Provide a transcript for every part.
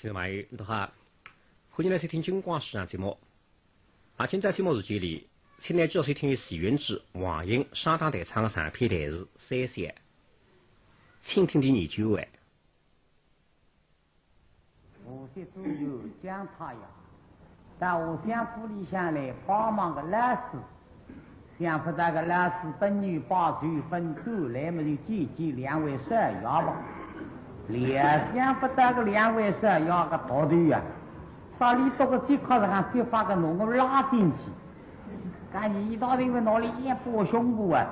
听众朋友，你好，欢迎来收听金光时尚节目。今在节目时间里，请来继续听徐云之、王英上当台唱的上篇台词三三，请听第研究哎。无锡主有蒋太阳，到我乡府里向来帮忙个老师，想不到个老师本女把水分够，来么就姐姐2位12幺吧。想不到个2位12幺个大队啊，啥里多个最靠上别发个弄个拉进去，看一大队们拿里一拨胸部啊，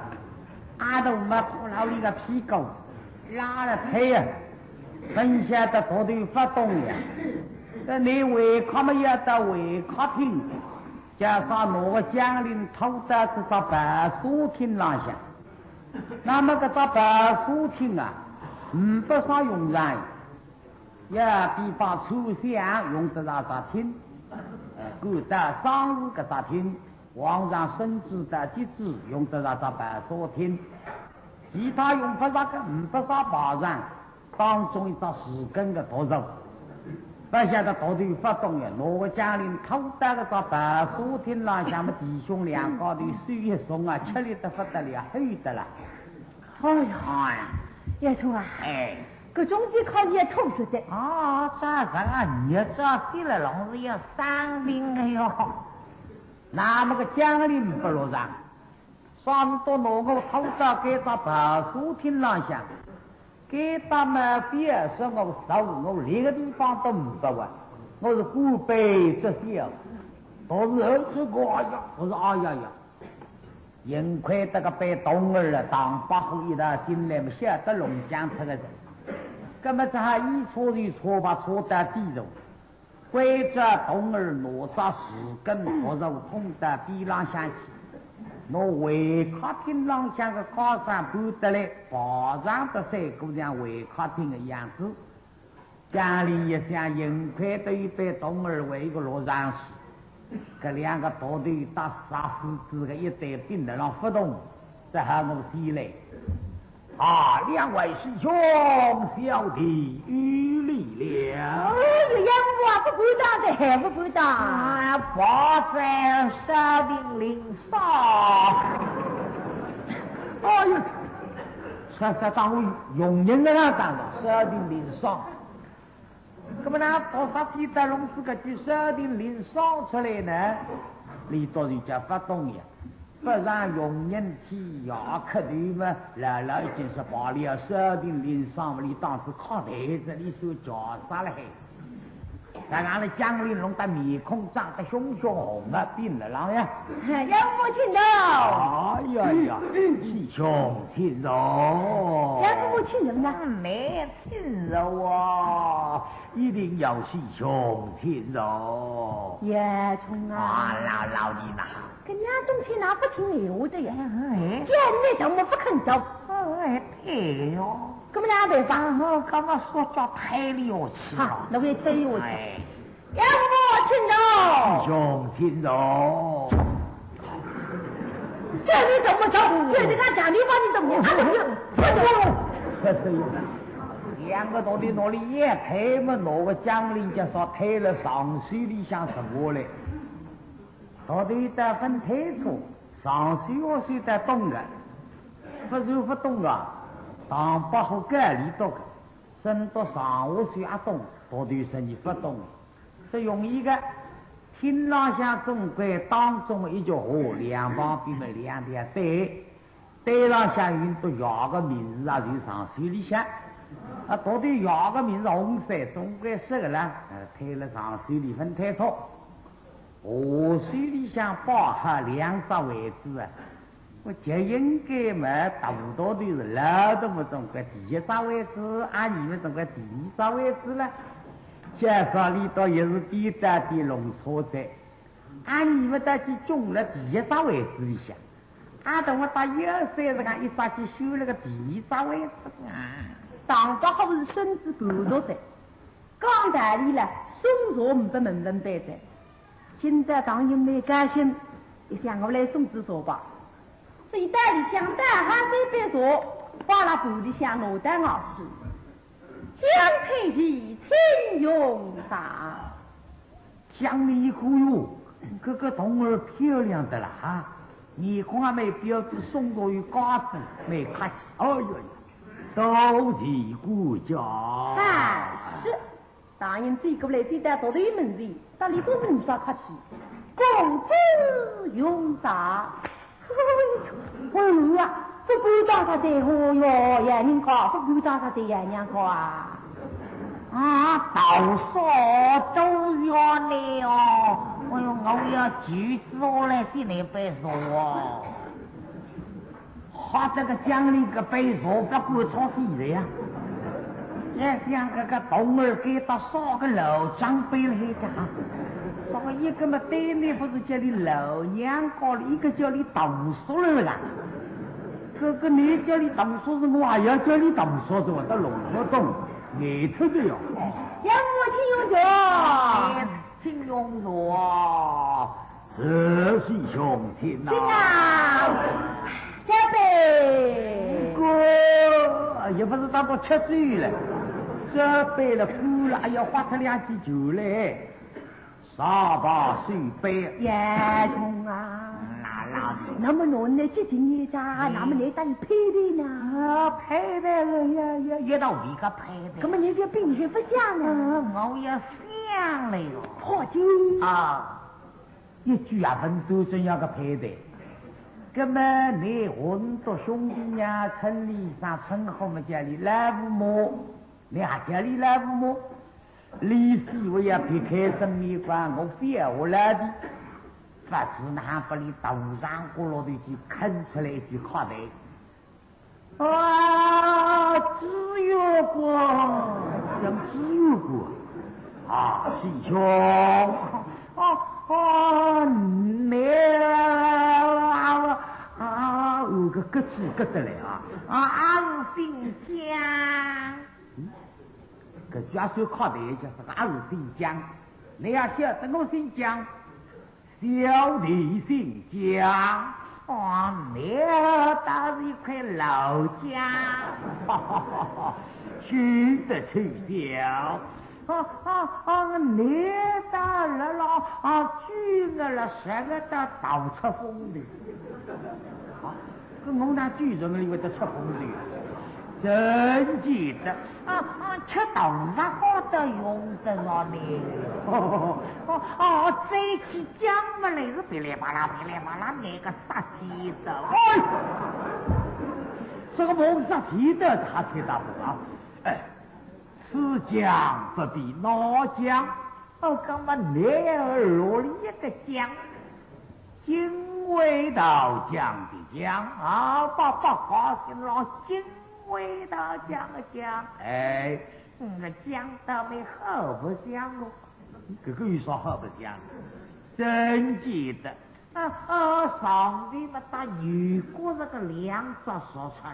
俺都没拖牢里个屁股，拉了腿啊，分下的大队发动呀。这你违抗么也到违抗厅，加上哪个将领偷到这个办书厅上下，那么这个办书厅啊，不少用人，也比把首相用得到啥厅，古代商务个啥厅，皇上甚至的机制用得到啥办书厅，其他用不上个不少马人，当中一张10根个头肉。不晓得大队发动呀，哪个将领偷到个啥办书厅上下么弟兄两个的水一松啊，吃力得不得了，黑得了。哎呀，叶冲啊，哎，搿中间考试也偷学的啊，这你这写了老是要伤病的哟。那么个将领不落上，上到哪个偷到给他办书厅上下。给他们别说我手，我连个地方都不完，我是古北这些，都是儿子我呀，我说哎呀呀，幸亏这个被东儿了，当把后一道进来么，晓得龙江这个人，根本这还一错就错吧，错到地头，规则东儿哪吒10根火肉捅到地浪下去。我围客厅上像个靠山搬得来，爬上的3姑娘围客厅的样子。家里也想幸亏的一被东儿为一个罗上死，这2个大队打杀死子的一对病的让发动，这还我起来。2位师兄，小弟遇礼了。哎呦，杨我不敢当的，还不敢当。发在山顶岭上。哎呦，这当我用人的那当了，山顶岭上。那么那多少天在龙子个去山顶岭上出来呢？里头就叫发动呀。不让用人去牙科的嘛，姥姥已经是把了山顶岭上嘛，你当时靠台子里手脚杀了嘿。但俺的将领弄得面孔长得凶凶红的，病了狼呀！杨父亲柔。哎呀呀，师兄亲柔。杨父亲柔呢？没亲柔啊，一定要师兄亲柔。叶冲啊！老你呐。跟娘东西哪不听话的呀？见你怎么不肯走？对哟。怎么样办法？我刚刚说叫抬了去了。那我也推我去。杨父亲柔。师兄亲柔。这你怎么走？这你看讲你把你怎么样？2个到底哪里也抬嘛？哪个将领就说抬了上水里向什么嘞？到底得分抬错，上水我水在东的，不动啊，当不好盖里多个，升到上下水啊动，到底是你不动，是用一个天浪向中规当中一条河，两旁边的2条对浪向运到2个名字啊，就上水里向，到底2个名字红色，中规是个啦，抬了上水里分抬错。河水里向包含2只位置啊，我就应该嘛，大多都是老都不懂个第1只位置，你们懂个第2只位置了。介绍里头也是低大的弄错的，你们到去种了第1只位置里向，等我到130个一早去修了个第2只位置当不好是身子骨头的，刚大里了，送错不门白的。现在当然没甘心，也想我来送纸说吧。水袋里想带还这边说，花了布里想罗丹老师，江佩奇听云勇大。讲了一个哟，这个童儿漂亮的啦哈，眼光没标致，送到于高子没客气。哎呦，多谢顾家。是，大人这个来接待到对门前，这里都没啥客气。公子勇大。哎呀，这不长他的哦哟，爷娘高，这不长他的爷娘高啊！啊，到少都要你哦！哎呦，我要举手来给你背书哦。他这个奖励个背书，不管操谁的呀？也像这个童儿给他少个老长辈了一家。上一个嘛，对面不是叫你老娘高了，一个叫你董叔了啦。这个你叫你董叔子，我也要叫你董叔子，我都弄不懂，眼头的哟。杨母亲用请用着，这是兄亲呐。请啊，小贝。哥，也不是当到吃醉了，这杯了哭了，哎呀，花出2斤酒来。3把水杯，叶冲啊，那那么侬呢？接近一家，那么你带配的呢？配的呀，越到一个配的。那么你这冰雪不下呢？我也想了哟。破金啊，一句啊分都真要个配的。那么你混到兄弟呀，村里上村后面家里来父母，你还家里来父母？历史我也别开生命关，我非要我来的，不知哪把你头上过落的去啃出来一句话来。啊，只有过，像只有过啊，师兄，你有个咯吱咯的来啊，是姓姜。这家属靠的就是俺是姓姜，你要晓得我姓姜，小弟姓姜，你倒是一块老姜，娶得出小，你到了娶了10个到倒出风的，这我那举人里面的出风的。真记得吃豆上好的用得上你。这期讲不来是噼里啪啦那个杀鸡的。这个蒙杀鸡的他听到不啊？此讲不比那讲。那么你落了一个讲，经纬道讲的讲爸高兴了经。味道讲讲，讲到没好不讲哦，这个有啥好不讲？真记得上帝嘛把女国这个2只说出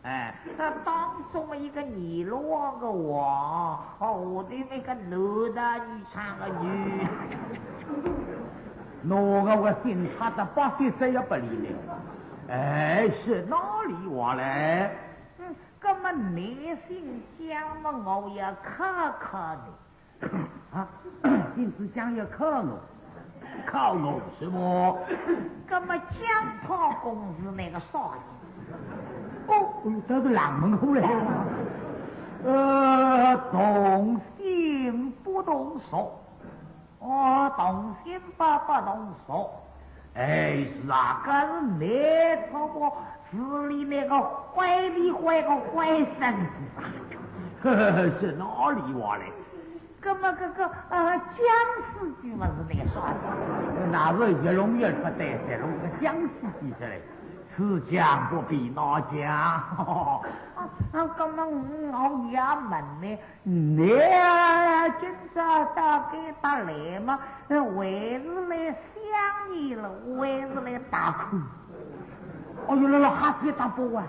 来，那当中一个你落个王，我的那个男的女唱个女，那个我心差的8岁谁也不理了。是哪里话嘞？那么你姓姜嘛，我也考你。姓子姜要考我什么？那么姜涛公是那个啥人？这是冷门户嘞。动心不动手。动心不动手。是啊，可是你从我寺里那个坏里坏个坏身子是哪里话嘞？那么僵尸剧嘛是那个啥子？那是越弄越出带才弄个僵尸剧出来，此讲不比那讲。那么我也问呢，你今朝到给他来嘛？为是来想你了，为是来打哭。原来哈子打波啊！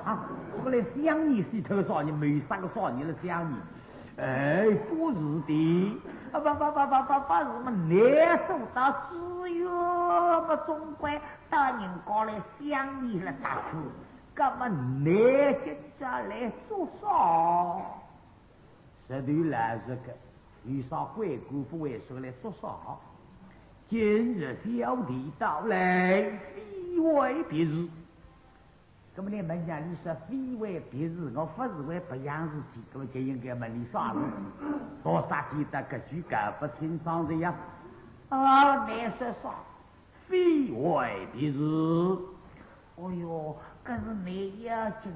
我来想你是头少年，没3个少年来想你。不是的，不是嘛？你受到只有么总归大人过来想你了打哭。那么你今朝来做啥？实对来这个，遇上鬼姑父为说来说啥？今日小弟到来，非为别日。那么你们家你说非为别日，我不是为不养自己，那么就应该问你啥事？多少记得个句搞不清爽的呀？啊，你说啥？非为别日。哦哟，可是你要紧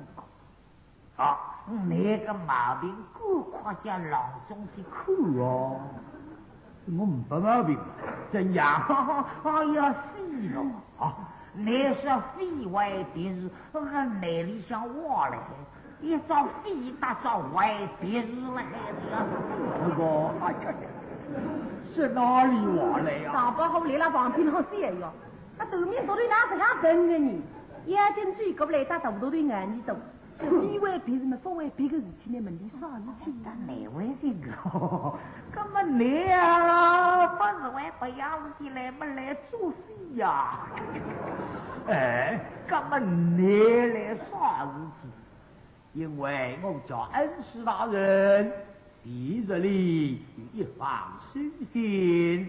啊！那个毛病，顾夸家郎中的苦哦。我唔不毛病，怎样？哎呀，死了啊！你说非为别日，我内里想我嘞，一招非打招为别日了，那个哎呀，是哪里话来呀？上班好你那旁边好些哟，那对面多对哪是样真的你？眼睛最过不来，打头多对眼你懂。是非为别人们不为别个事情来问你啥事情？哪位这个？那么你啊，不是为不养起来么来做事呀？哎，那么你来啥事情？因为我叫恩师大人第日里有一方书信，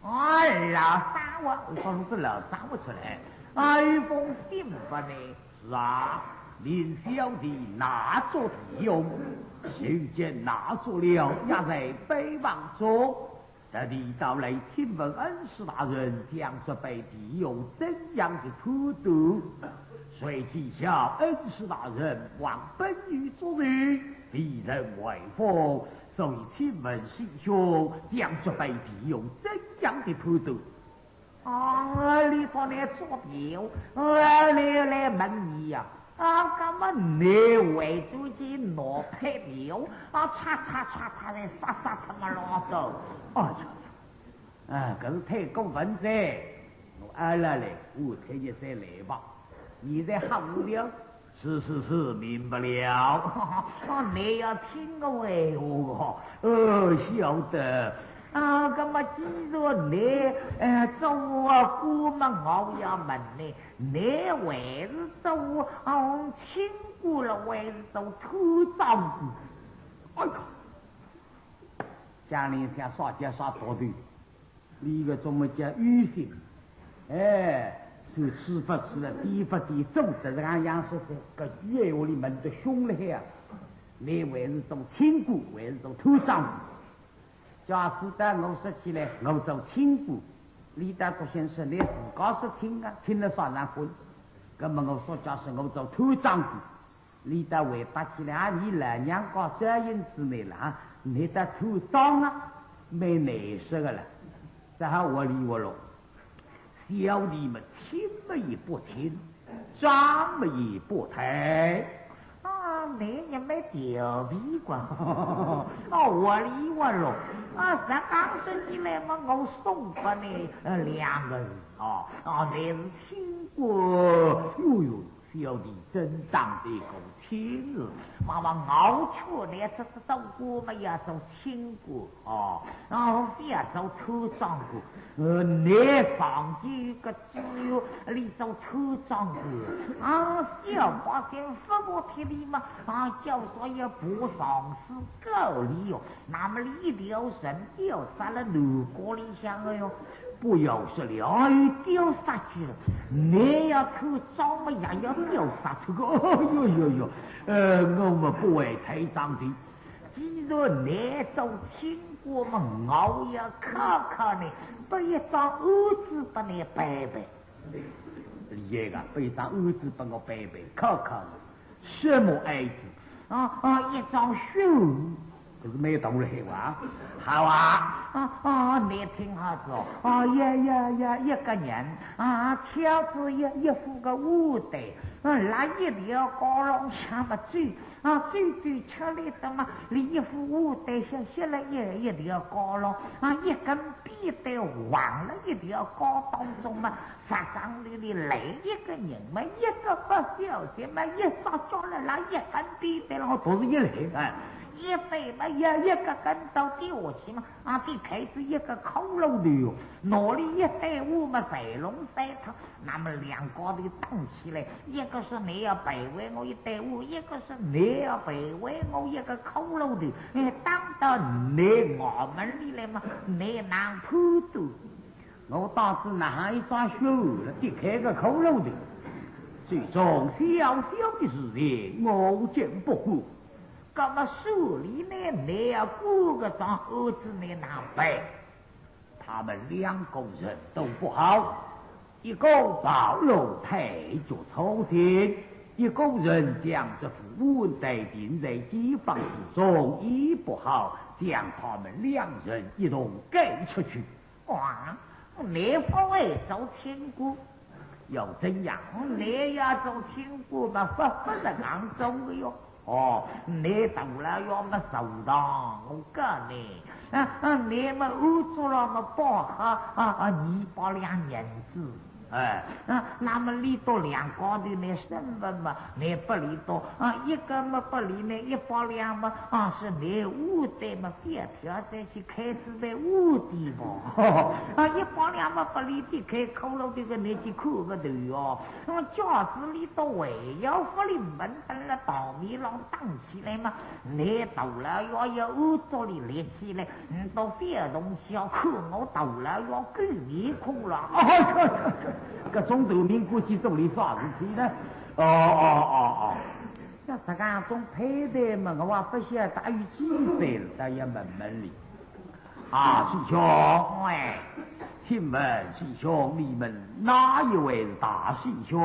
老三我从这老三我出来，一封信吧呢？是啊。令小弟拿作体用，信件拿作了，也在备忘中。特地到来听闻恩师大人将这备体有怎样的普度，随即向恩师大人望本狱之日，必人为风，所以听闻师兄将这备体有怎样的普度。你说你做表，你来问你呀？那么你为主去挪配表，擦的杀他妈老走，可是太过分噻！我来，我推荐再来吧。你在好了，是，明白了。你要听我晓得。那么既然你做姑嘛，我要问你，你为是做亲姑了，为是做土丈夫？哎呀，家里想耍家耍多的，一个怎么叫愚心？是吃不吃了，低不低，总是这样说的。个月我里面的凶了呀！你为是做亲姑，为是做土丈夫？假使在我说起来，我做亲姑，李大国先生你自个是听啊，听了啥难混？那么我说，假使我做土丈夫，李大为打起来，你老娘搞这样子没了，你的土丈啊，没内事个了，然后我理我了，小弟们听么也不听，长么也不听。你也没调皮过，我理我了，咱刚说起来嘛，我送给你2个人，你是亲过，哟，小弟真当得够亲了，妈妈熬出来这是做过嘛，也做亲过，别做土丈夫，你上去个只有你做土丈夫，小把先不我贴你嘛。叫说也不上是够理哟，那么你丢神丢杀了路过里向了哟，不要说了，丢杀去了，你要去找么也要丢杀出个，我们不会太脏的，既然你走亲过嘛，我也看你，不一张儿子把你背背，这个不一张儿子把我背背，看看。什么儿子？一张书，可是没有动了哇！好啊，你听下子一个人挑子一副个舞台，拿一条高龙下么嘴，嘴吃力的嘛，你一副舞台下了一条高龙，一根笔带往了一条高当中嘛。沙场里来一个人嘛，一个不小心嘛，一撒脚了，拿一根笔带了，都是一来一飞嘛，一个跟头掉下去嘛，这开始一个口漏的哟，哪里一带我嘛塞龙塞头，那么两个的动起来，一个是你要背为我一带我，一个是你要背为我一个口漏的，当到你我们里来嘛，你能破度，我当时拿一双手了，就开个口漏的。最终小小的事情我见不过，那么手里呢，你要过个张儿子呢难背，他们两个人都不好，一个暴露太脚朝天，一个人将这符文带定在机房之中，一不好将他们两人一同赶出去。哇，你不会走千古。要怎样？你要做亲姑嘛，不是硬做的哟。你到了要么受当，我告你，你们误做了么包哈200两银子。那么里头两个的那身份嘛，你不里头一个嘛不里呢100两嘛，是你屋的嘛，别条再去开始在屋的嘛，100两嘛不里的开口了这个你去看个头哟，教室里头还要不里门等了稻米郎当起来嘛，你到了要有屋做里来起来，到别东西要看我到了要给你空了。个中头民过去做里啥事体呢？要这个种配的嘛，我不晓大于几岁了，在也门里。师兄，请问师兄，你们哪一位是大师兄？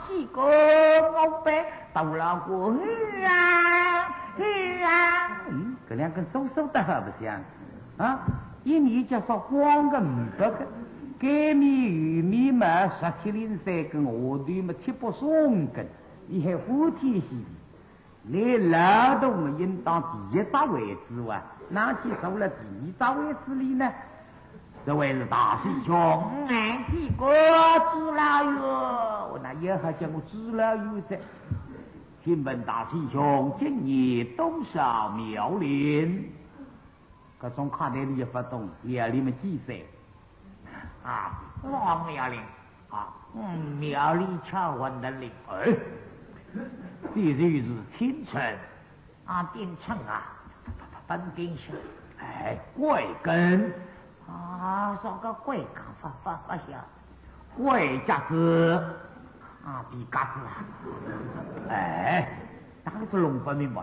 几个我背到了过去这两个手的好不像一米就说光个500个。给米玉米嘛，1703跟我对嘛7不松根，你还虎天系，你劳动嘛应当第一大位置哇，哪去受了第一大位置里呢？这位是大师兄，几个知了哟，那也还叫我知了哟噻。请问大师兄，今年多少苗龄？各种看来你也不懂，你们几岁？王苗龄苗里求婚的灵这就是清晨丁晨本丁生贵根说个贵根发晓贵家子比家子当时弄不明白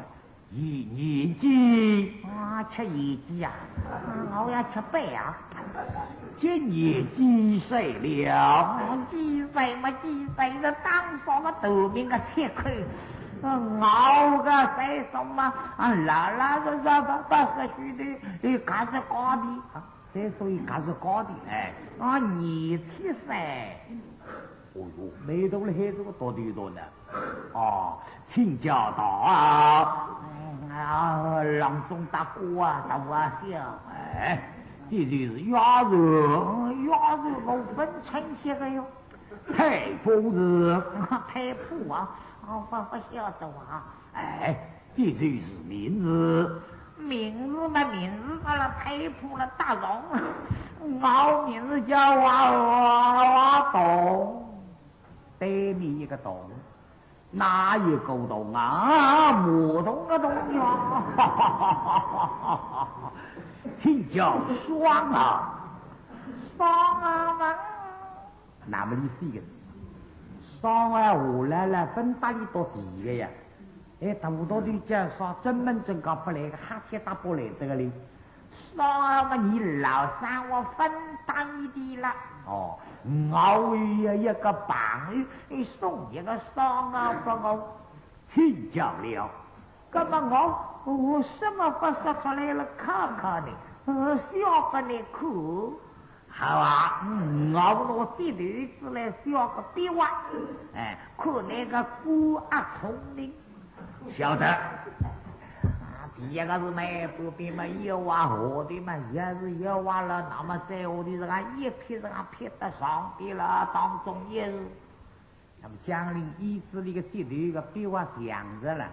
一年级吃一级我要吃8今年几岁了？几岁嘛？几岁的当上个头名个切口，熬个岁数嘛？拉个80岁的，干是高的，岁数也干是高的27岁。没懂了，孩子我多对多呢。请教到郎中大哥大小这就是鸭肉我分称些个哟，太夫人，太夫不晓得这就是名字嘛，名字到了太夫了，大荣，我名字叫我董，对面一个董。哪一个洞木洞个洞呀！请叫双嘛，那么你4个双我来分大里多几个呀？大多的讲说专门正搞不来个哈铁打不来这个哩。双嘛，你老三我分大一点了我一个棒送一个双不我请教了，那么我什么不说出来了？看看呢，小个你看，好我这里子来小个笔画，看那个孤聪明，晓得。第一个是内部边嘛，一挖河的嘛，也是一挖了，那么在我的这个一撇这个撇得上的了，当中也是，那么江陵遗址的一个地头一个笔画想着了，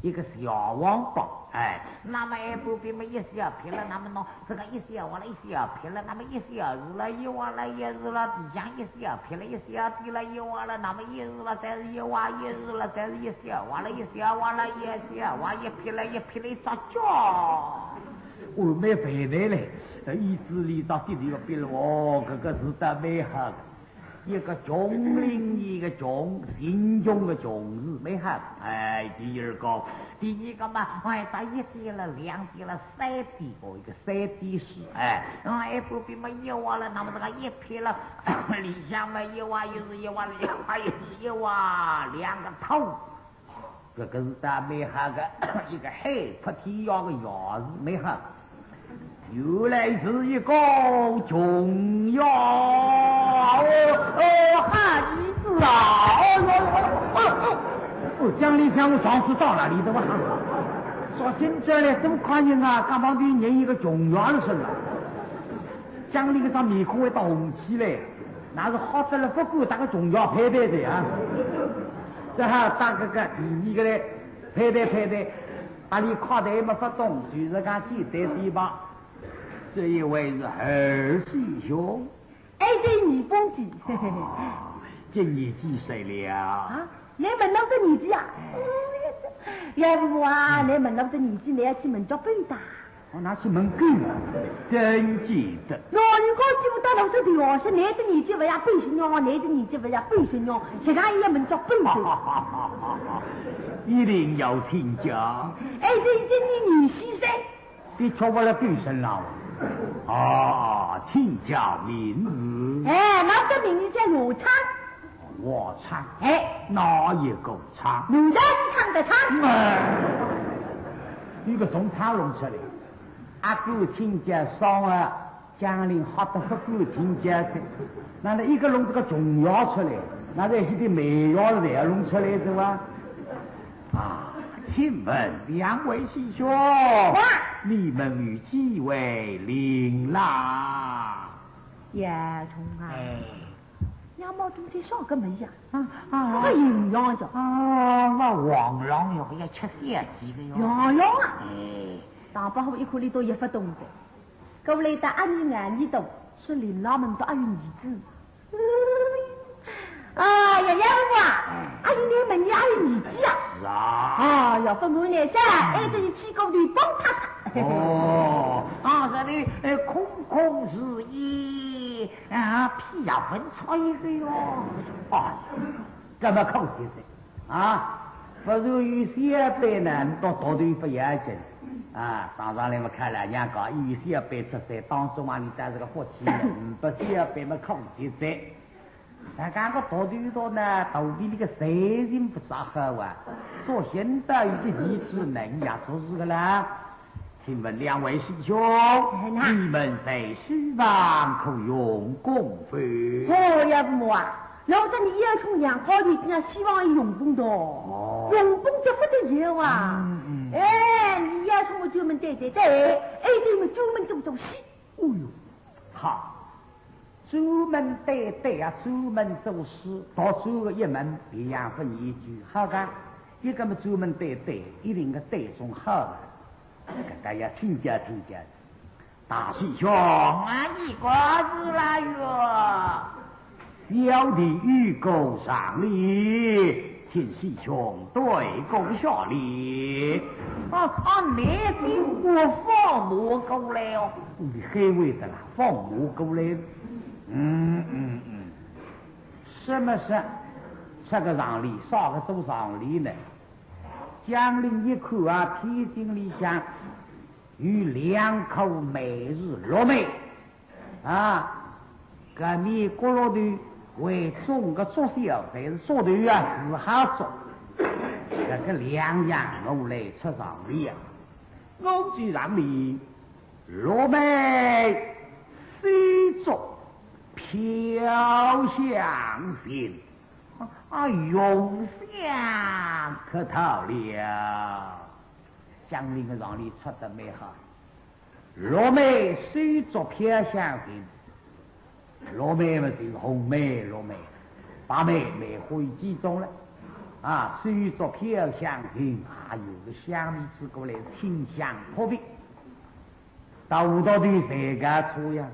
一个小王八，哎，那么也不必么一小撇了，那么喏，这个一小完了，一小撇了，那么一小日了，一完了，一日了，地上一小撇了，一小地了，一完了，那么一日了，再是一完，一日了，再是一小完了，一小完了，一小完一撇了，一撇了，一扎脚，我没回来嘞，意志力到底这个别了，哦，这个是的没好的。一个穷灵，一个穷贫穷的穷字没好。哎，第二个嘛，哎，打一点了，两点了，三点哦，一个三点式。哎，哎，不必嘛一挖了，那么这个一撇了，理想嘛一挖又是一挖，两挖又是一挖，两个头。这个是咱没好的一个黑扑天样的样子没好。原来是一个穷呀！汉子啊！江里向我上次到哪里的吧？说真这嘞，怎么看见啊？刚帮对人一个穷呀的身了。江里个上面孔会到红起来，那是好得了不够打个穷呀配对的啊！这还打个第二个嘞，配对，把你靠的没发动，就是讲简单点吧。这一位是二师兄，哎，这二公子，今年几岁了？啊，你问到这年纪啊？要不啊，你问到这年纪，你要去问脚背的。我拿去问狗，真记得。老人家记不到老师调是你的年纪不要背神娘，你的年纪不要背神娘，其他也问脚背的。一定要听讲。哎，这今年20岁，你瞧我来背神了。啊，请教名字。哎，那个名字叫罗昌。我唱。哎，哪一个唱？女人唱的唱。一个从唱弄出来，阿哥听见上啊，江陵好的不够听见的，那一个弄这个琼瑶出来，那这些的美瑶再弄出来是吧？啊，请问两位师兄，你们与几位邻啦？叶童啊，两毛东西少个没呀？啊，个营养着啊，那王郎要要吃三几个哟？洋洋啊！大伯好一口里都一发动的，各位打阿姨眼里头是邻老们都阿姨儿子。啊，爷爷夫啊，阿姨你们你阿姨儿子啊？是啊。啊，要不我呢噻，哎，这一屁股里帮他。哦，啊，这里空空是一啊，屁呀分错一个哟。啊，干嘛靠近的啊？不如有些辈呢，到对不严谨啊。上来嘛看了人家有些辈出世当中嘛，你带这个福气，不些辈嘛靠近的。但刚个到对到呢，到底那个谁人不咋好啊？说现在有个机智能呀，做事个啦。请问两位师兄，你们在书房可用功夫？哦，要不啊，老子你要从养好的，人家希望用功的，用功就不得了啊！哎，你要从我专门对，哎，这么专门做戏。哎呦，好，专门对啊，专门做事，到最后一门别样分一句，好的，一个么专门对，一定个对中好的。大家听见，大师兄，你瓜子来哟！小弟预告上礼，请师兄对公下礼。你给我放魔过来哦！你黑味的啦，放魔过来。什么事？吃个上礼，烧个做上礼呢？江陵一口啊，天津里向有2口每日落梅啊，搿面锅烙头为种个做小，但是做头啊是好做，搿个2样我来出上礼啊，我就上礼落梅虽做飘香心。用香可讨了，江陵的让你出得美好。落梅虽作飘香型，落梅嘛就是红梅、落梅，白梅梅花几种了。啊，水作飘香云，还有个香米吃过来清香破壁。到五道队谁个错呀？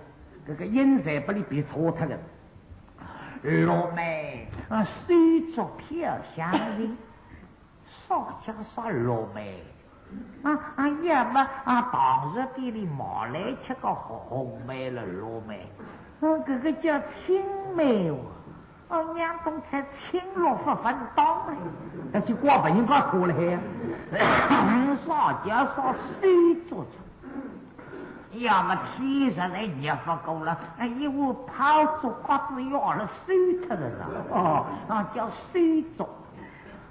这个阴色把你别错他的。老妹啊，水作飘香云，少加少老妹。要么当日给你买来吃个红梅了老妹。这个叫青梅哦，娘东才青罗不分当哎，那就挂本应该哭了嘿。少加少水做做，要么天上来热不够了，一壶泡做瓜子要了水特的了。叫水做。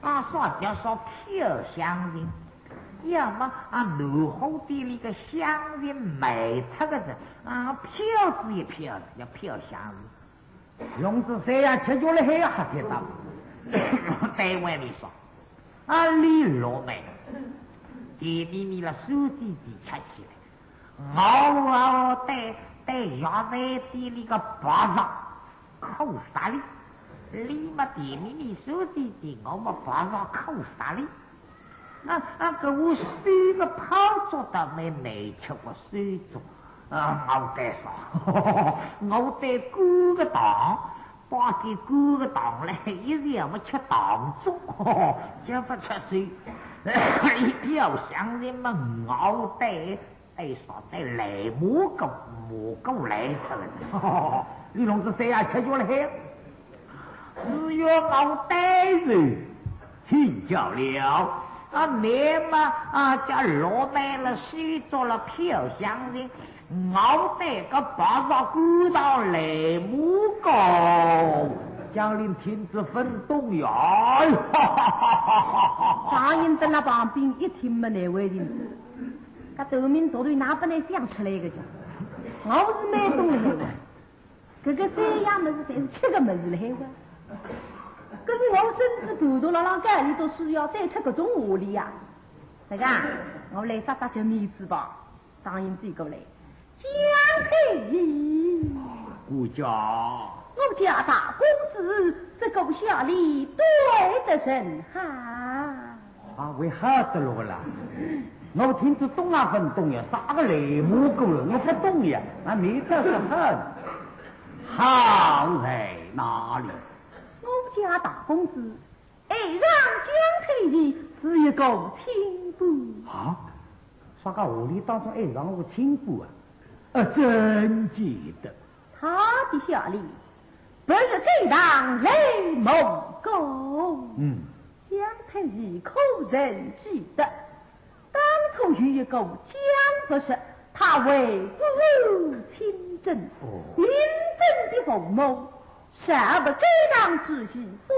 少加少飘香云。要么奴后地里个香云美特个子飘子也飘了，要飘香云。用子谁呀？吃酒了还要喝到。在外里说，李老妹，给你了手机机吃起来，我带衙内地里个巴掌扣啥哩？你嘛点你手机机，我嘛巴掌扣啥哩？给我水个泡做的没没吃过水做，我带啥？我带锅个糖，把给锅个糖嘞，一日要么吃糖粥，就不吃水。要想人嘛，我带啥带来蘑菇来吃了。你弄是谁呀？吃酒了嘿？只有我带人请教了。你嘛叫老妹了，水做了飘香人，我带个巴掌鼓到来木高，将领亲自分动呀！张英在那旁边一听没那位的，他对面坐对哪不能想出来一个叫，我是没懂的那个，这个这样么子才是吃个么子了那个。可是我甚至不多老街里都需要再吃各种活力呀！那个，我来杀杀这米子吧，张英这个来，江佩顾家，我家大公子这个下里对得甚哈？为啥子了啦？我听着东啊分东呀，啥个雷木狗了，我不懂呀，你这是很好在哪里？我家大公子爱让江佩仪是一个亲夫啥个屋里当中爱让我亲夫真记得他的下里不是这当雷蒙狗江佩仪可人记得当初与一个江不是他为父亲政民政的鸿谋啥不该当之媳妇，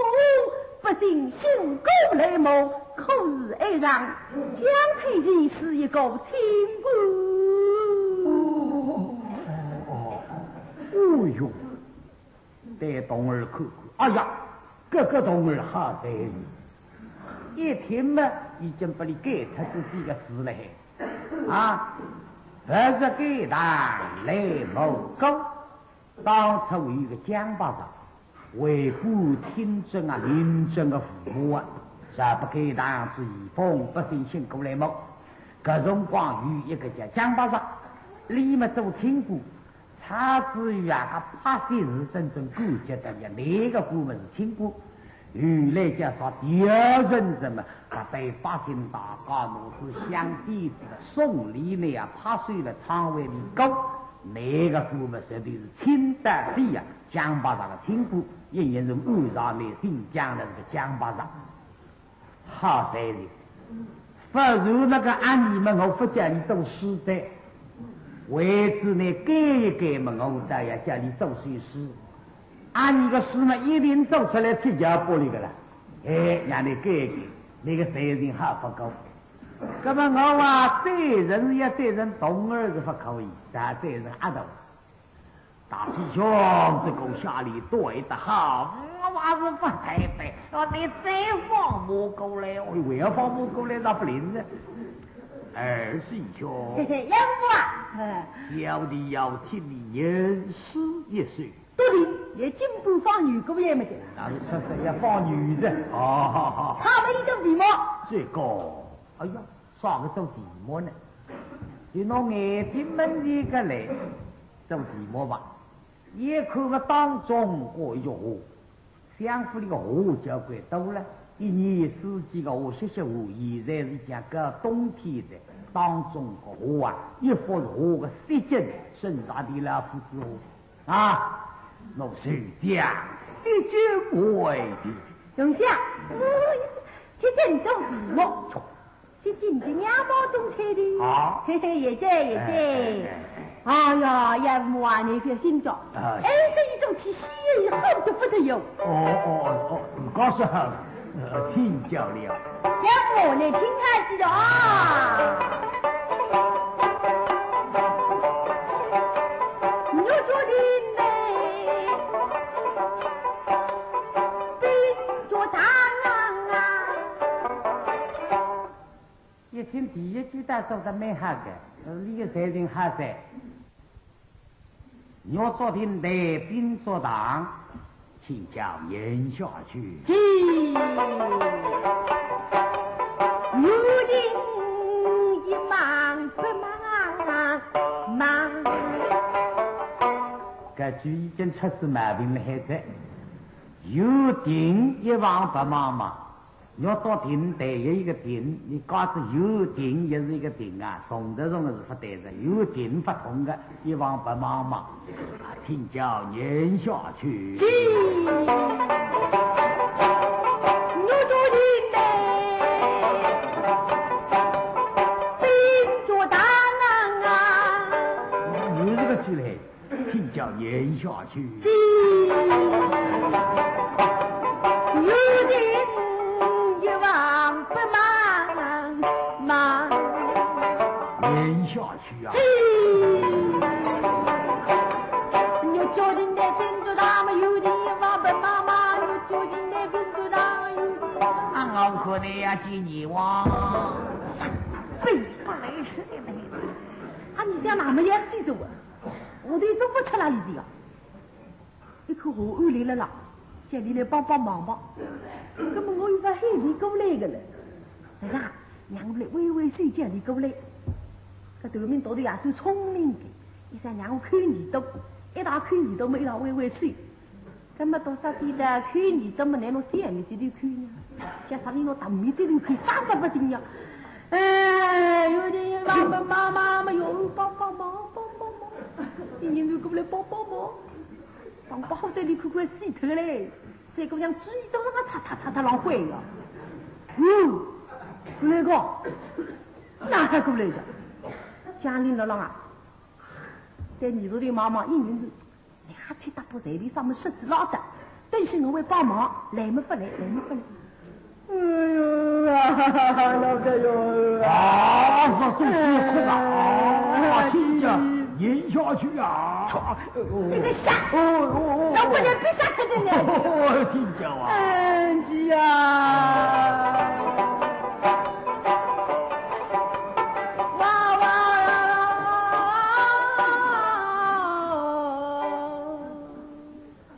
不信信狗雷谋，可是爱让江佩仪是一个亲夫。哦哟，带童儿看看，哎呀，这个童儿好在意，一听嘛，已经把你改出这几个字来，不是给当雷谋狗。当初有一个江巴掌为父听政民政的父母是不给当之以风不信信过来么？各种光与一个叫江巴掌里面做亲夫差之于他怕的是真正顾觉的呀，哪个部门是亲夫原来叫说第二人怎么被发现大家如是相弟子送礼呢怕睡了肠胃里高哪个部门说的是亲的地呀江巴掌的亲夫仍然是误杀的新疆的这个江巴掌好在的不如那个按你们我不叫你做实在为止呢改一改嘛我倒要叫你做些事按你个事嘛一定做出来铁脚玻璃的了让你改一改那个责任还不够那么我对人也对人懂儿是不可以但对人阿斗大师兄这个下里对得好我还是不太对你再放我过来我要放我过来那不灵呢二师兄严父要的要听你言师一岁对连金布放女姑也没得。那是出生要放女人。哦，他们一种题目。这个，哎呀，啥个做题目呢？就拿眼睛门里个来做题目吧。也看个当中，哦哟，相府里个河交关多了，一年四季个河些些河，现在是讲个冬天的当中个河啊，一幅河个雪景，盛大的老夫子河啊，那是讲雪景为的。龙虾，这正做题目，是进的两毛钟车的。啊，嘿嘿，也在也在。哎呀，也不玩那个心照，哎，这一种气息也很得不得有。哦，告诉听教了。让我来听下去的啊。我说的嘞，兵着大郎啊。一听第一句他说的蛮好的，这个才人好噻。我昨天带兵作党，请教言下去。如今一忙不忙，这句已经出自毛病了，孩子。有定一忙不忙嘛？要到定得有一个定，你告诉有定也是一个定啊，从头从是不对的，有定不同的，一忙不忙嘛。听教言下去。我说的嘞，兵着大郎啊。有这个句嘞，听教言下去。有定一忙不忙，言下去啊。我叫人来跟着他们，有定一忙不忙，我叫人来跟着他们，有定。我可能要见你哇。非不来事的那个，啊，你讲哪么样记住啊？我对都不出哪里的呀？一口河岸来了啦，叫你来帮忙吧。那么我又把海里过来的了，是吧？让我来微微睡觉里过来。这头面到底也算聪明的，一想让我看你都，一大看你都没一大微微睡。那么多少天了，看你怎么来弄三米这里看呢？叫啥你弄大米这里看，啥都不听呀！哎，有点妈妈哟，帮忙！你人就过来帮忙，帮不好在里看看洗头嘞。这姑娘嘴都那个擦老坏呀！过来个，哪还过来着？家里老郎啊，在你这里妈妈一年是两天大步在里上面设置老的，但是我会帮忙，来没不来。哎呦老哥哟！啊，这是困了，听着言下去啊！这个傻，那不能别傻个的呢！听着啊！是呀！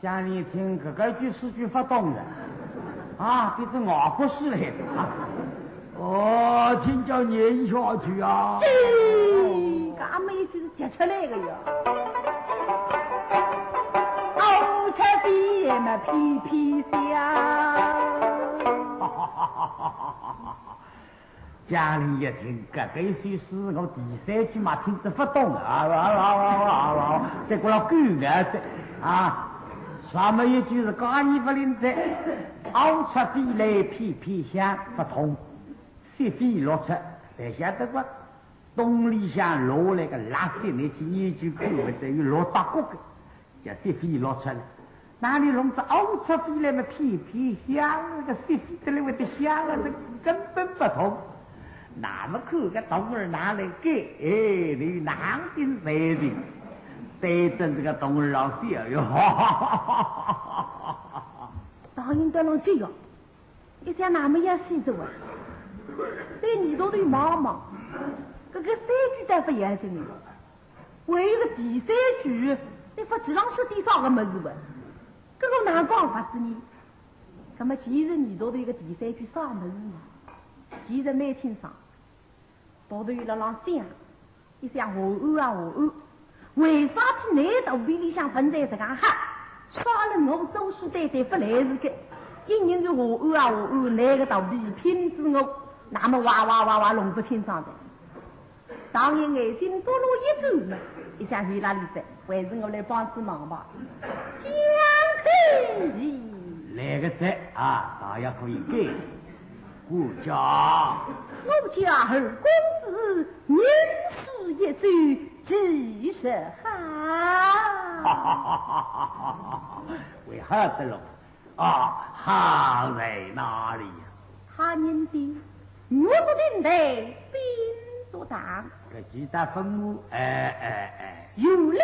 家里听这个句是句发动的啊，这是我不是来的哦，请叫念下去啊！俺们一句是接出来的呀。熬菜比嘛皮香。家里一听这个一句是我第三句嘛，听着不懂啊！再过来狗啊！上面一句是刚一不灵在，熬出飞来皮香不通，雪飞落出，在下这个东里向落来个垃圾那去研究看不得有落大锅的，叫雪飞落出来，哪里弄着熬出飞来嘛皮香，这雪飞这里会的香啊，这根本不同。那么看个动物拿来给，你哪根才的？对着这个动物老笑哟，答应得了这样，一想那么样洗着啊，在你都得忙，这个三句单不严重的，为一个第三句，你不知道是第啥个么子吧？这个哪讲法子呢？那么其实你都是一个第三句上门嘛，其实没听上，到头有了浪想，一想我啊我为啥去那肚皮里向分在这个哈？杀了我手术对不来是个，一人就我啊我那个肚皮拼死我，那么哇哇哇哇弄不听上的。当然眼睛多落一走呢，一想去哪里在？还是我来帮子忙吧。江天义，那个字啊，大家可以给顾家。我家二公子年事一岁，几十好。哈哈哈哈哈哈！为何子喽？啊，好在哪里呀？他年的我不定得兵作战，这几大坟墓，有灵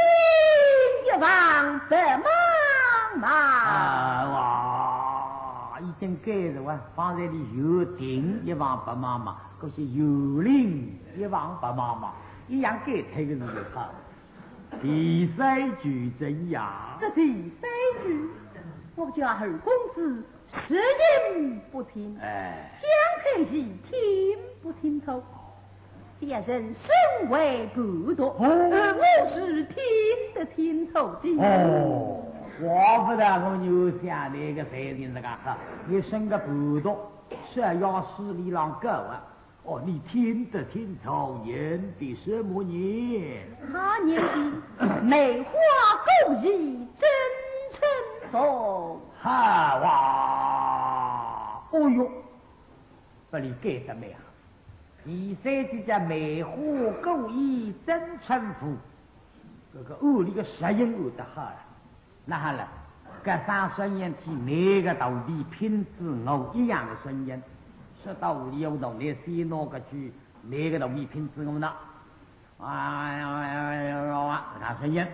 一往不忙忙。哇，已经改了哇，方才的有定一往不忙忙，可是有灵一往不忙忙，一样改才个是好。第三句怎样？这第三句，我家二公子实言不听，江太医听不听透。别人身为不多，我是听得听透的。哦，我不得我就想那个谁人那个好，你生个不多，是要死里浪狗啊。哦，你听得听透言的什么呢？他年的梅花够意真成风。哈哇！哦哟，这里改得没好。第三句叫梅花够意真成风，这个屋里个实音屋的好了。那好了，这三声音体每个道理品质我一样的声音。说到屋里有动力，谁哪个去？哪个都没品质我呢？看声音，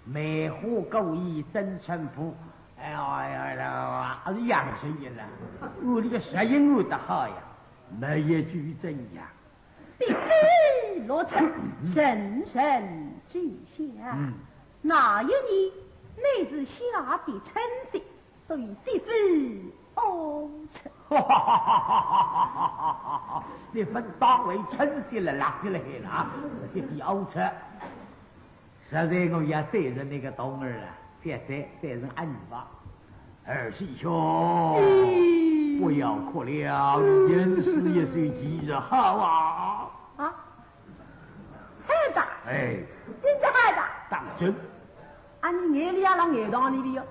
梅花够意真成福，一样的声音了。屋里个声音我的好呀，没一句怎样？第一落成，深深记下。哪一年内是下的称的，对媳妇欧成。你分当为称的了，拉起来了，这比欧车。实在我也对着那个东儿了，现在对人安吧。二师兄，不要哭了，年事也岁吉日好啊！啊，太大！哎，真的太大！当真？俺眼里呀，让眼堂里的哟。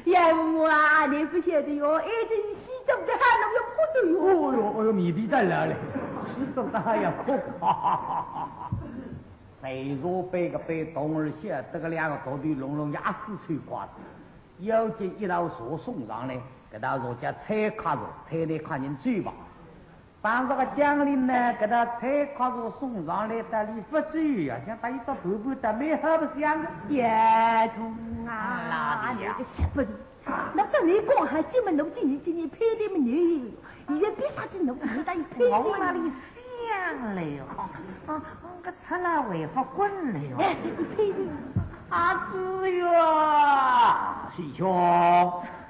要不我啊，你不晓得哟，一直西中的还能有哭的哟。哦哟，米皮在哪里？西中的还要哭，谁若背个背东儿些，这个两个头对隆隆牙齿吹瓜子，有劲一道手送上来，给他说叫踩卡着，踩来看见嘴巴。当这个将领呢，给他踩卡着送上来，但你不至于呀，像他一到头部的没好不香的。也冲啊！你个小不的，那这你光还这么弄今年配的么牛，现在别啥子弄，你打一配的。我那里想了哟，我个出来为法滚了哟。哎，这个配的。阿子哟，师兄，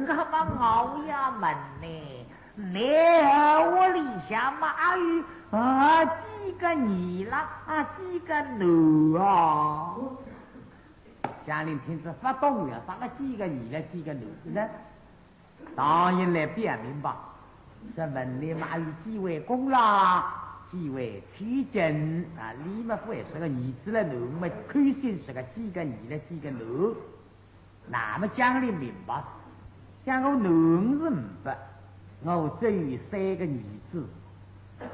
干嘛熬呀门呢？你我里向嘛还有几个你啦，几个奴啊？乡邻听着发动了，啥个几个你了，几个奴？是？当然来表明吧，是问你嘛有几位公啦？几位妻真啊？李嘛夫也是个儿子了，奴嘛看心是个几个你了，几个奴？那么乡邻明白，像我奴是五百。我只有3个儿子，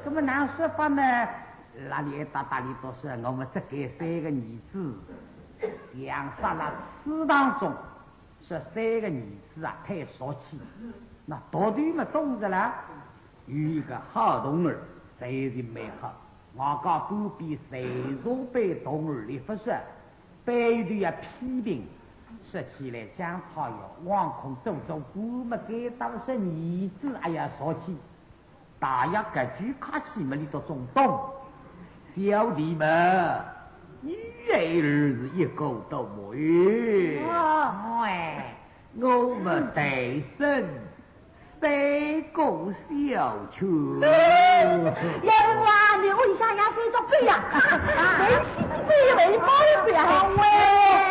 那么哪说法呢？哪里大里都是我们只给3个儿子，养杀了4当中，是3个儿子啊太少气，那到底嘛懂着了，有一个好童儿，谁人没好？我讲不比谁若被童儿的不是，背对啊批评。说起来讲他哟，望空走走，不么给当是儿子，哎呀说起，大家各句客气嘛，你都总懂。小弟们，女儿是一个都没有。哎，我们单身三个小圈。要不啊，你为啥要这种背呀？为妻子背，为包背呀？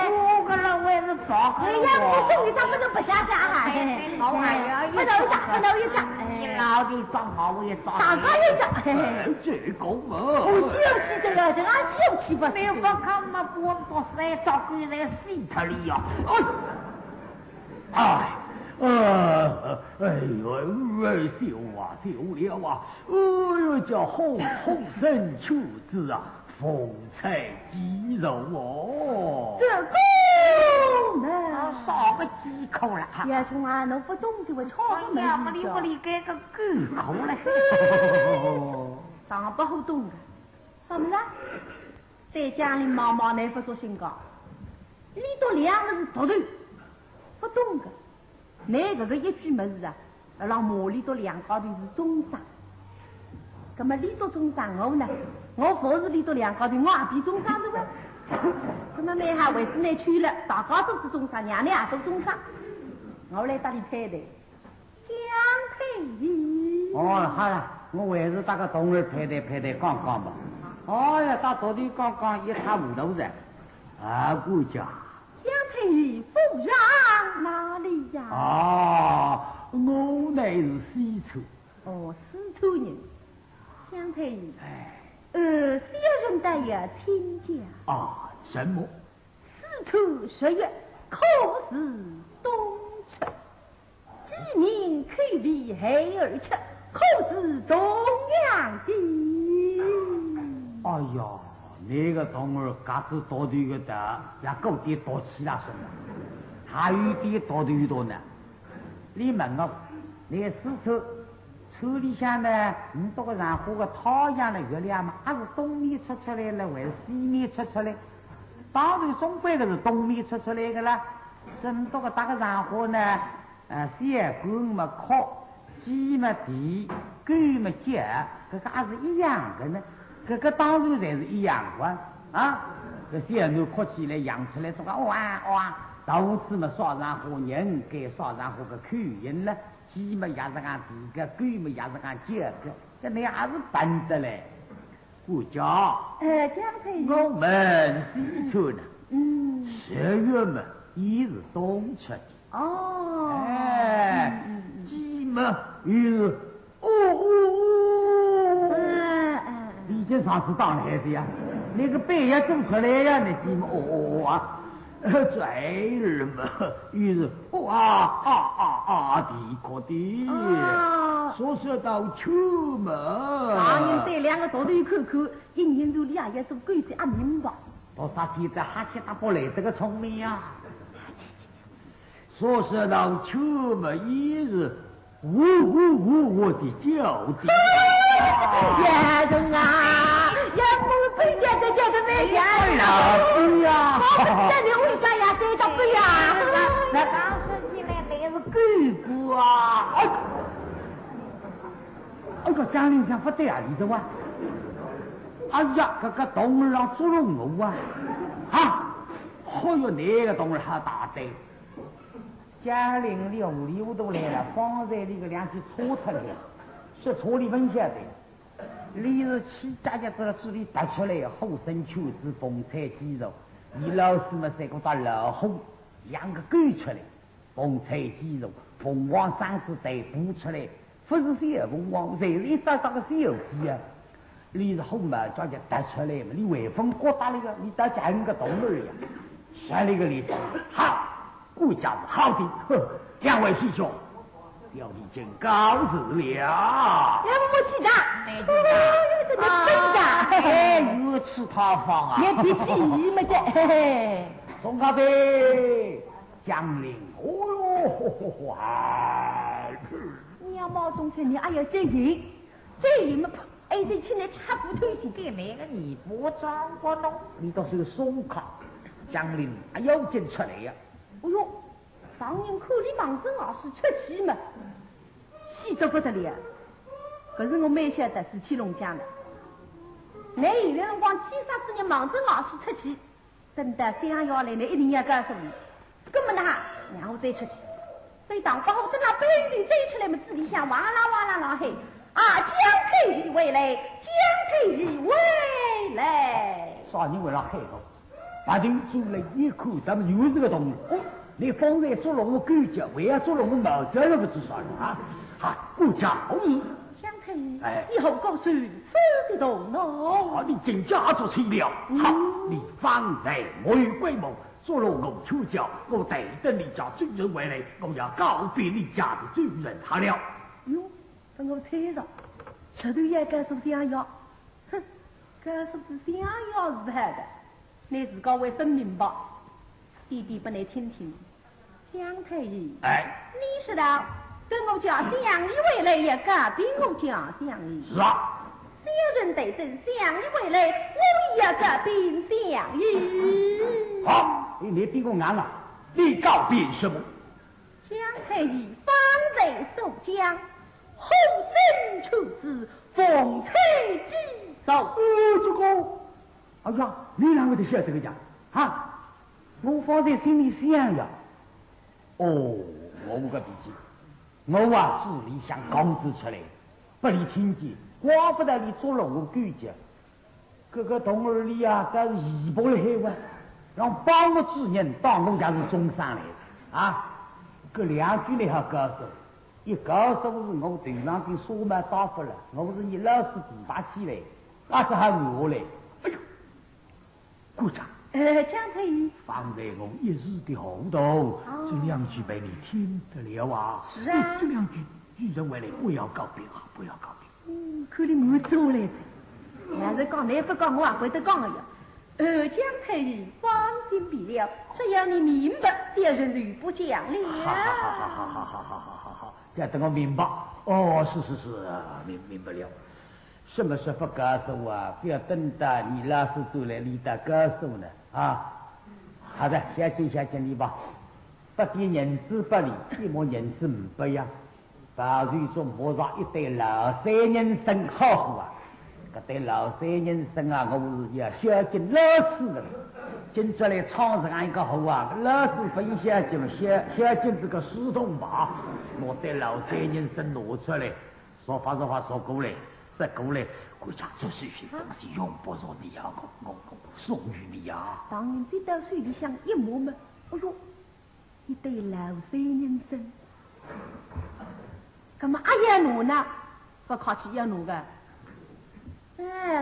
我个了，我是早哎呀，我终于咱们都不下家哈！我还要不能一张，不能一张。你老的装好，我也装。大哥一张。这个嘛，我就气这个，这俺就气不死。你不看嘛，光到山找鬼在死头里呀！哎呦，笑啊笑了啊！哎呦，叫红生秋子啊，风采肌肉哦。这功能少个几口了哈！叶冲啊，侬不懂就会吵不哎呀，门不理该个狗口了。当不好懂的，什么啦？在家里忙忙难不做性格，里头两个是秃头，不懂的。那个一句么子啊，让磨里头两高头是中伤。那么里头中伤我呢，我不是里头两高头，我也比中伤的哇。那么妹哈为是那去了，大家都是中伤，娘俩都中伤。我来打理配的，江配仪。哦，好了，我还是打个同儿配的讲讲吧。哎呀，到昨天刚刚一塌糊涂的，顾家。江配仪不让哪里呀？我乃是西楚。哦，四川人。江配仪。小人得也听讲。什么？四川10月可是冬吃，鸡鸣口鼻黑而吃，可是中央的。哎呀，那个同儿嘎子多头个的，也够点多起了什么？还有点多头多呢。你问我，那四川村里向呢，你这个人画个太阳的月亮嘛，还是东面出来了，还是西面出来？当然，总归的是东面出来的啦。这这个打个上火呢，小狗嘛靠，鸡嘛地，狗嘛脚，这个还是一样的呢。这个当然才是一样的啊。这小牛哭起来，养出来，说个哇哇，豆子嘛烧上火人，该烧上火个口音了。鸡嘛也是俺地个，狗嘛也是俺脚个，这你还是笨的嘞。顾家，江配仪。我们西村呢，10月嘛也是冬吃的。鸡嘛也是你这上次当孩子呀，那个背也走出来呀，那鸡嘛嘴儿嘛也是的可的。说到秋嘛，当然这两个头头口口，隐隐如里啊也是鬼子明白。多少天在哈气打不来这个聪明呀。说到秋嘛也是我的叫的。叶总啊，也不配见的没见了呀！这里为啥呀？这叫对呀？那当时起来得是狗啊！个江陵上不对啊，你知道哎呀，这个动物让捉了我啊！哎呦，那个动物还大的。江陵里屋里都来了，放在那个两只搓出来，是搓里问下的。里是起家这里打出来，后生秋子风采肌肉。你老师嘛在个打老虎，养个狗出来，风采肌肉，凤凰三子带补出来。不是小凤凰，这里找个小鸡啊！你是后嘛叫人带出来嘛？你微风过大那个，你到家人个动物呀，选了一个力气，好，顾家是好的，两位师兄，要你真高日了。也不记得，又吃塌房啊！也比起嘛这，宋高飞，江陵，你要毛东西，你哎呀这人嘛，哎这现在差不多是给那个你不装过弄，你倒是个松卡，江陵还要紧出来呀！哎呦，当年口里忙着老是出气嘛，气得不得了。可是我没晓得是七龙江的，你有的辰光七杀之日忙着老师出去，等到想要来，你一定要告诉我。根本呢，然后再出去。所以当把我等到背里追出来嘛，自己想哇啦哇啦啦嘿啊，将退席回来，将退席回来。啥人为了害我？把人做了一口，咱们又是个动物。你方才捉了我狗脚，为啥捉了我毛脚也不知啥人啊？哈，顾家好事。将退席，以后告诉谁的动哦？啊，你真假做错了。好，你方才我有规模。做了我出脚，我带着你家主人回来，我要告别你家的主人他了。哟，把我猜着，这头也告诉想要，哼，告诉是想要是不的，你自个会分明白。弟弟不来听听，江太医，你知道，跟我叫相姨回来也隔壁我叫相姨。是啊。小人得等相姨回来，我也要隔壁相姨。好，你比我硬了，你告别什么？江太医方在守江，后生出自奉推之手。这个，哎呀，你哪会得晓得这个讲啊？我方在心里想呀。哦，我个脾气，我啊智力想告知出来，不理听见，怪不得你做了我狗脚。这个童儿里啊，这是义薄的海湾。让帮我之人当我家是中山来的啊！这两句呢还告诉，一告诉是我头上跟说满打发了，我是你老师提拔起来，那是还我来。哎呦，鼓掌！江太医，方才我一时的糊涂，这两句被你听得了啊？是啊，这两句主人回来不要告别啊，不要告别。看来我做来的，要是讲你不讲，我也会得讲的呀。江太医，放心别了，只要你明白，别人就不讲了。好，这等我明白。哦，是，明白了。什么时候告诉我？不要等到你老师走来，你再告诉呢啊！好的，下见你吧。不给人子不理，一模人子唔不样。把瑞中磨上一对老三人生好苦啊！这对老三人生啊，我是要孝敬老师的。今朝来唱上一个好啊，老师不应孝敬，孝敬这个师同吧。我对老三人生拿出来，说话说过来，说过来，国家这是些东西用不着你啊，我送与你啊。当然这到水里想一摸嘛，哎呦，一对老三人生，干嘛阿呀奴呢？不客气要奴的。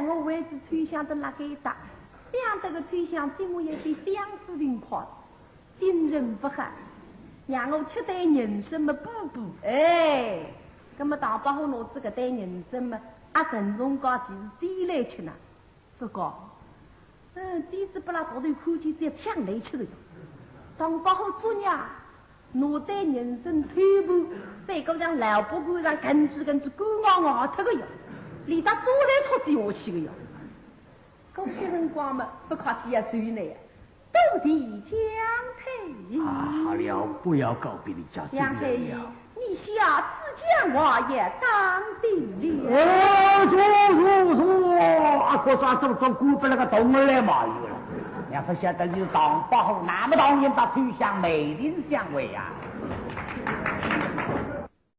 我为是吹响的那个大，想这个吹响对我也比相思灵快，今人不寒，让我吃点人参嘛补补。那么大把好拿这个点人参嘛，陈忠高其实低来吃呢，不过，第次不拉大头看见只抢来吃的哟。当把好做呀，拿点人参推部，再搞上老婆姑上根子干咬脱个哟。里头做来出子下去的哟，这些辰光嘛，不客气也算了呀。都提江太医。好了，不要告别你家主江太医，人了。你下次讲话也当定了。可算做顾不那个动儿来嘛有了。也不晓得你是当不好，那么当年把推向美林相位呀。